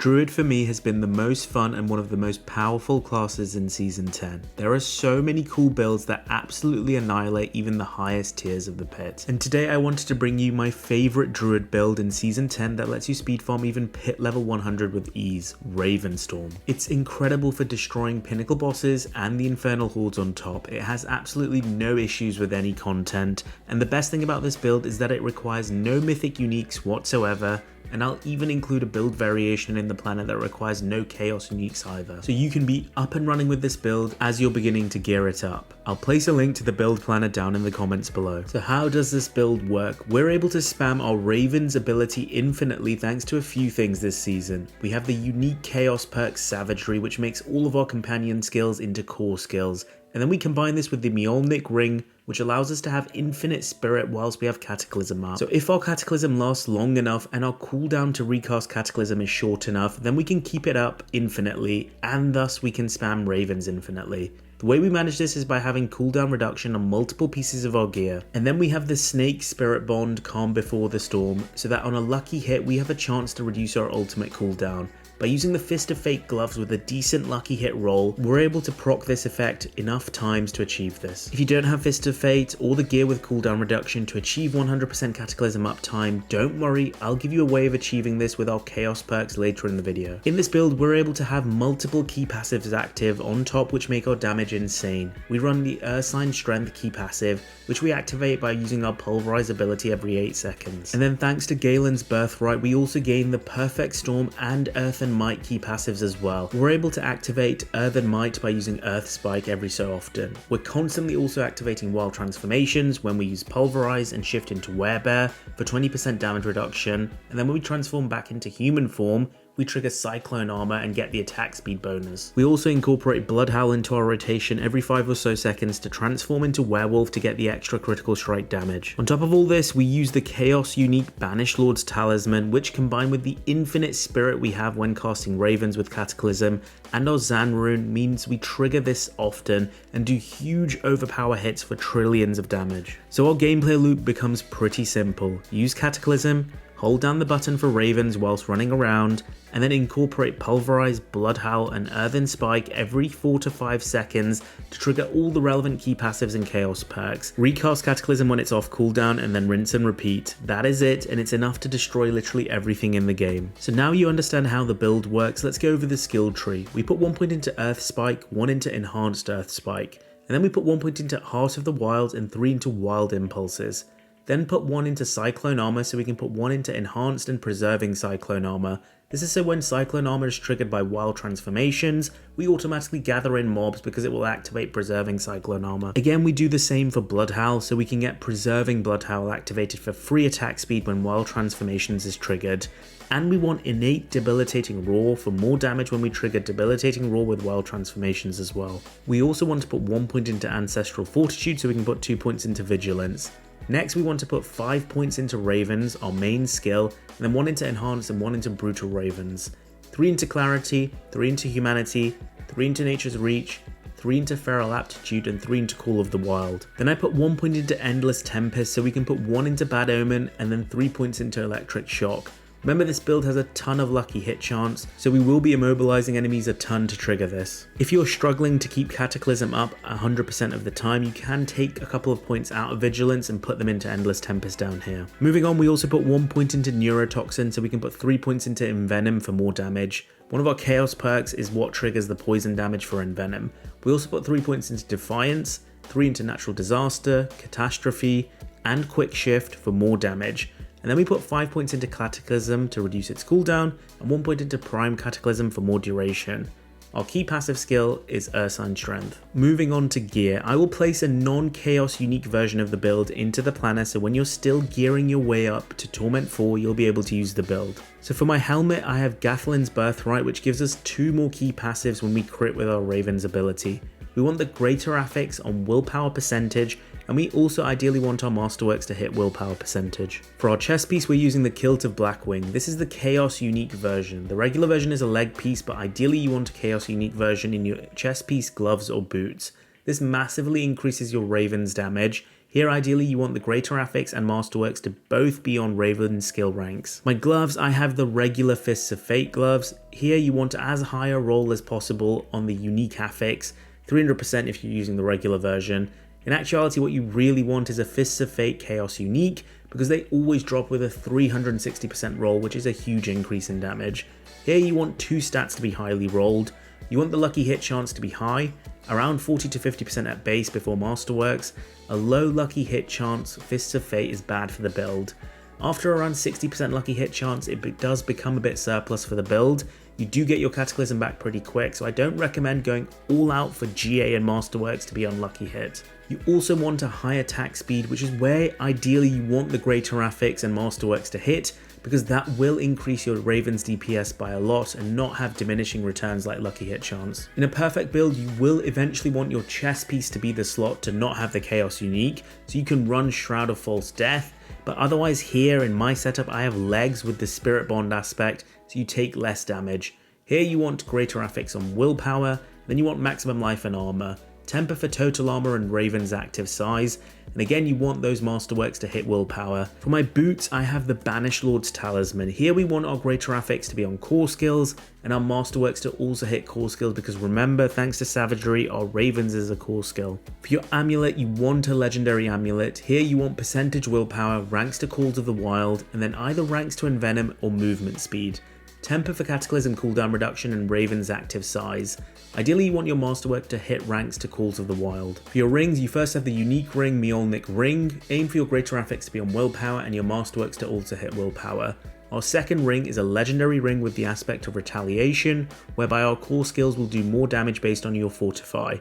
Druid for me has been the most fun and one of the most powerful classes in Season 10. There are so many cool builds that absolutely annihilate even the highest tiers of the pit. And today I wanted to bring you my favourite Druid build in Season 10 that lets you speed farm even pit level 100 with ease, RavenSpam. It's incredible for destroying pinnacle bosses and the infernal hordes on top. It has absolutely no issues with any content, and the best thing about this build is that it requires no mythic uniques whatsoever, and I'll even include a build variation in the planner that requires no chaos uniques either. So you can be up and running with this build as you're beginning to gear it up. I'll place a link to the build planner down in the comments below. So how does this build work? We're able to spam our Raven's ability infinitely thanks to a few things this season. We have the unique chaos perk Savagery, which makes all of our companion skills into core skills. And then we combine this with the Mjolnir ring, which allows us to have infinite spirit whilst we have Cataclysm up. So if our Cataclysm lasts long enough and our cooldown to recast Cataclysm is short enough, then we can keep it up infinitely, and thus we can spam Ravens infinitely. The way we manage this is by having cooldown reduction on multiple pieces of our gear. And then we have the Snake Spirit Bond Calm Before the Storm, so that on a lucky hit we have a chance to reduce our ultimate cooldown. By using the Fist of Fate gloves with a decent lucky hit roll, we're able to proc this effect enough times to achieve this. If you don't have Fist of Fate or the gear with cooldown reduction to achieve 100% Cataclysm uptime, don't worry, I'll give you a way of achieving this with our Chaos perks later in the video. In this build, we're able to have multiple key passives active on top, which make our damage insane. We run the Ursine Strength key passive, which we activate by using our Pulverize ability every 8 seconds. And then thanks to Galen's Birthright, we also gain the Perfect Storm and Earthen Might key passives as well. We're able to activate Earthen Might by using Earth Spike every so often. We're constantly also activating Wild Transformations when we use Pulverize and shift into Werebear for 20% damage reduction, and then when we transform back into human form, we trigger Cyclone Armor and get the attack speed bonus. We also incorporate Bloodhowl into our rotation every 5 or so seconds to transform into Werewolf to get the extra critical strike damage. On top of all this, we use the Chaos unique Banished Lord's Talisman, which combined with the infinite spirit we have when casting Ravens with Cataclysm and our Zan rune means we trigger this often and do huge overpower hits for trillions of damage. So our gameplay loop becomes pretty simple. Use Cataclysm, hold down the button for Ravens whilst running around, and then incorporate Pulverize, Bloodhowl, and Earthen Spike every 4 to 5 seconds to trigger all the relevant key passives and chaos perks. Recast Cataclysm when it's off cooldown, and then rinse and repeat. That is it, and it's enough to destroy literally everything in the game. So now you understand how the build works, let's go over the skill tree. We put 1 point into Earth Spike, 1 into Enhanced Earth Spike, and then we put 1 point into Heart of the Wild and 3 into Wild Impulses. Then put 1 into Cyclone Armor so we can put 1 into Enhanced and Preserving Cyclone Armor. This is so when Cyclone Armor is triggered by Wild Transformations, we automatically gather in mobs because it will activate Preserving Cyclone Armor. Again, we do the same for Bloodhowl so we can get Preserving Bloodhowl activated for free attack speed when Wild Transformations is triggered. And we want Innate Debilitating Roar for more damage when we trigger Debilitating Roar with Wild Transformations as well. We also want to put 1 point into Ancestral Fortitude so we can put 2 points into Vigilance. Next, we want to put 5 points into Ravens, our main skill, and then 1 into Enhanced and 1 into Brutal Ravens. 3 into Clarity, 3 into Humanity, 3 into Nature's Reach, 3 into Feral Aptitude, and 3 into Call of the Wild. Then I put 1 point into Endless Tempest so we can put 1 into Bad Omen, and then 3 points into Electric Shock. Remember, this build has a ton of lucky hit chance, so we will be immobilizing enemies a ton to trigger this. If you're struggling to keep Cataclysm up 100% of the time, you can take a couple of points out of Vigilance and put them into Endless Tempest down here. Moving on, we also put 1 point into Neurotoxin, so we can put 3 points into Envenom for more damage. One of our Chaos perks is what triggers the poison damage for Envenom. We also put 3 points into Defiance, 3 into Natural Disaster, Catastrophe, and Quick Shift for more damage. And then we put 5 points into Cataclysm to reduce its cooldown, and 1 point into Prime Cataclysm for more duration. Our key passive skill is Ursine Strength. Moving on to gear, I will place a non-chaos unique version of the build into the planner so when you're still gearing your way up to Torment 4, you'll be able to use the build. So for my helmet, I have Gathlin's Birthright, which gives us 2 more key passives when we crit with our Raven's ability. We want the greater affix on willpower percentage, and we also ideally want our Masterworks to hit willpower percentage. For our chest piece, we're using the Kilt of Blackwing. This is the Chaos unique version. The regular version is a leg piece, but ideally you want a Chaos unique version in your chest piece, gloves, or boots. This massively increases your Raven's damage. Here ideally you want the Greater Affix and Masterworks to both be on Raven's skill ranks. My gloves, I have the regular Fists of Fate gloves. here you want as high a roll as possible on the unique affix, 300% if you're using the regular version. In actuality, what you really want is a Fists of Fate Chaos unique, because they always drop with a 360% roll, which is a huge increase in damage. Here you want 2 stats to be highly rolled. You want the lucky hit chance to be high, around 40 to 50% at base before Masterworks. A low lucky hit chance, Fists of Fate is bad for the build. After around 60% lucky hit chance, it does become a bit surplus for the build. You do get your Cataclysm back pretty quick, so I don't recommend going all out for GA and Masterworks to be on lucky hit. You also want a high attack speed, which is where ideally you want the greater affix and Masterworks to hit, because that will increase your Raven's DPS by a lot and not have diminishing returns like lucky hit chance. In a perfect build, you will eventually want your chest piece to be the slot to not have the Chaos unique, so you can run Shroud of False Death, but otherwise here in my setup I have legs with the Spirit Bond aspect, so you take less damage. Here you want greater affix on willpower, then you want maximum life and armor, temper for total armor and Raven's active size, and again you want those Masterworks to hit willpower. For my boots, I have the Banished Lord's Talisman. Here we want our greater affix to be on core skills and our Masterworks to also hit core skills, because remember, thanks to Savagery, our Ravens is a core skill. For your amulet, you want a legendary amulet. Here you want percentage willpower, ranks to Calls of the Wild, and then either ranks to Envenom or movement speed. Temper for Cataclysm cooldown reduction and Raven's active size. Ideally you want your Masterwork to hit ranks to Calls of the Wild. For your rings, you first have the unique ring Mjolnir ring. Aim for your greater affix to be on willpower and your Masterworks to also hit willpower. Our second ring is a legendary ring with the aspect of retaliation, whereby our core skills will do more damage based on your fortify.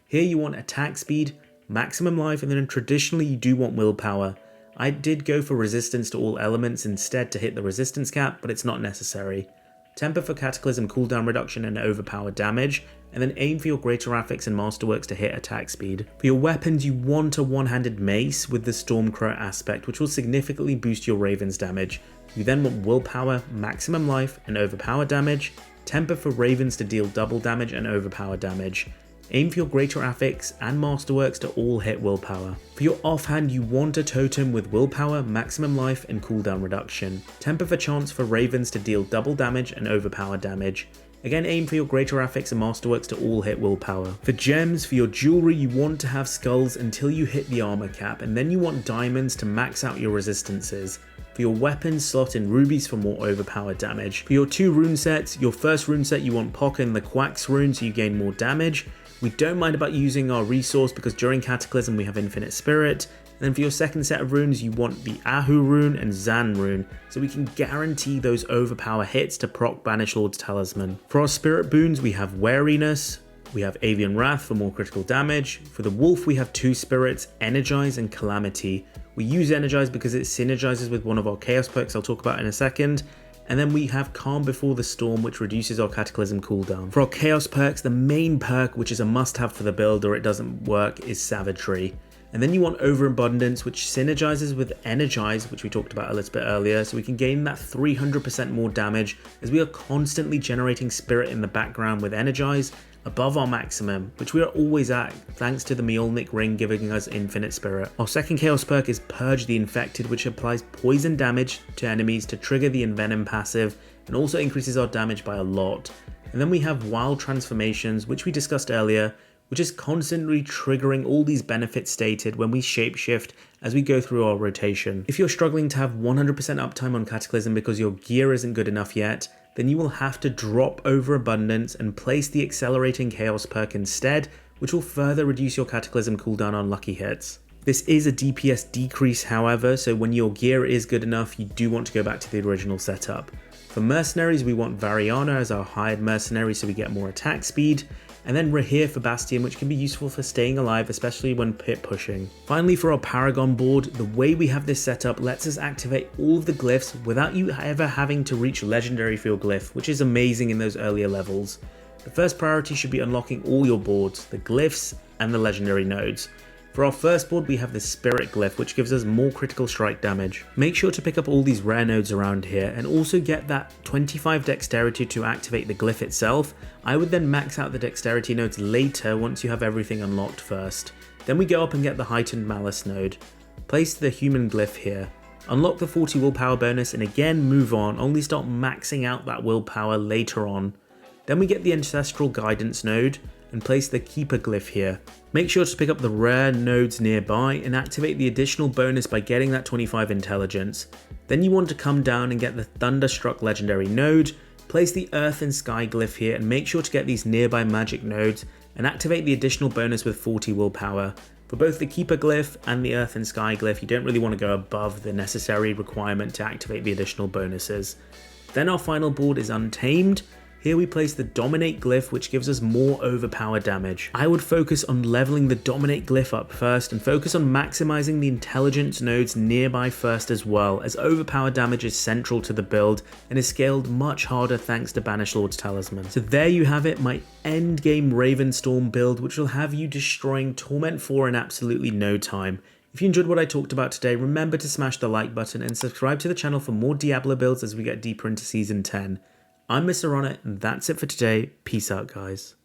Here you want attack speed, maximum life, and then traditionally you do want willpower. I did go for resistance to all elements instead to hit the resistance cap, but it's not necessary. Temper for Cataclysm cooldown reduction and overpower damage, and then aim for your greater affix and Masterworks to hit attack speed. For your weapons, you want a one-handed mace with the Stormcrow aspect, which will significantly boost your Raven's damage. You then want willpower, maximum life, and overpower damage. Temper for Ravens to deal double damage and overpower damage. Aim for your greater affix and Masterworks to all hit willpower. For your offhand, you want a totem with willpower, maximum life, and cooldown reduction. Temper for chance for Ravens to deal double damage and overpower damage. Again, aim for your greater affix and Masterworks to all hit willpower. For gems, for your jewelry, you want to have skulls until you hit the armor cap, and then you want diamonds to max out your resistances. For your weapons, slot in rubies for more overpowered damage. For your 2 rune sets, your first rune set you want Pock and the Quack's rune so you gain more damage. We don't mind about using our resource because during Cataclysm we have Infinite Spirit. And then for your second set of runes you want the Ahu rune and Zan rune, so we can guarantee those overpower hits to proc Banished Lord's Talisman. For our spirit boons we have Wariness, we have Avian Wrath for more critical damage. For the wolf we have 2 spirits, Energize and Calamity. We use Energize because it synergizes with one of our chaos perks I'll talk about in a second. And then we have Calm Before the Storm, which reduces our Cataclysm cooldown. For our Chaos perks, the main perk, which is a must-have for the build or it doesn't work, is Savagery. And then you want Overabundance, which synergizes with Energize, which we talked about a little bit earlier, so we can gain that 300% more damage as we are constantly generating Spirit in the background with Energize above our maximum, which we are always at thanks to the Mjolnir ring giving us infinite spirit. Our second chaos perk is Purge the Infected, which applies poison damage to enemies to trigger the Envenom passive and also increases our damage by a lot. And then we have Wild Transformations, which we discussed earlier, which is constantly triggering all these benefits stated when we shapeshift as we go through our rotation. If you're struggling to have 100% uptime on Cataclysm because your gear isn't good enough yet, then you will have to drop Overabundance and place the Accelerating Chaos perk instead, which will further reduce your Cataclysm cooldown on lucky hits. This is a DPS decrease however, so when your gear is good enough, you do want to go back to the original setup. For Mercenaries, we want Variana as our hired mercenary so we get more attack speed, and then Rahir for Bastion, which can be useful for staying alive, especially when pit pushing. Finally, for our Paragon board, the way we have this set up lets us activate all of the glyphs without you ever having to reach legendary for your glyph, which is amazing in those earlier levels. The first priority should be unlocking all your boards, the glyphs and the legendary nodes. For our first board, we have the Spirit Glyph, which gives us more critical strike damage. Make sure to pick up all these rare nodes around here and also get that 25 dexterity to activate the glyph itself. I would then max out the dexterity nodes later once you have everything unlocked first. Then we go up and get the Heightened Malice node. Place the human glyph here. Unlock the 40 willpower bonus and again move on, only start maxing out that willpower later on. Then we get the Ancestral Guidance node and place the Keeper glyph here. Make sure to pick up the rare nodes nearby and activate the additional bonus by getting that 25 intelligence. Then you want to come down and get the Thunderstruck legendary node, place the Earth and Sky glyph here and make sure to get these nearby magic nodes and activate the additional bonus with 40 willpower. For both the Keeper glyph and the Earth and Sky glyph, you don't really want to go above the necessary requirement to activate the additional bonuses. Then our final board is Untamed. Here we place the Dominate glyph, which gives us more overpower damage. I would focus on leveling the Dominate glyph up first and focus on maximizing the intelligence nodes nearby first as well, as overpower damage is central to the build and is scaled much harder thanks to Banished Lord's Talisman. So there you have it, my endgame Ravenstorm build, which will have you destroying Torment 4 in absolutely no time. If you enjoyed what I talked about today, remember to smash the like button and subscribe to the channel for more Diablo builds as we get deeper into Season 10. I'm Mr. Ronnet, and that's it for today. Peace out, guys.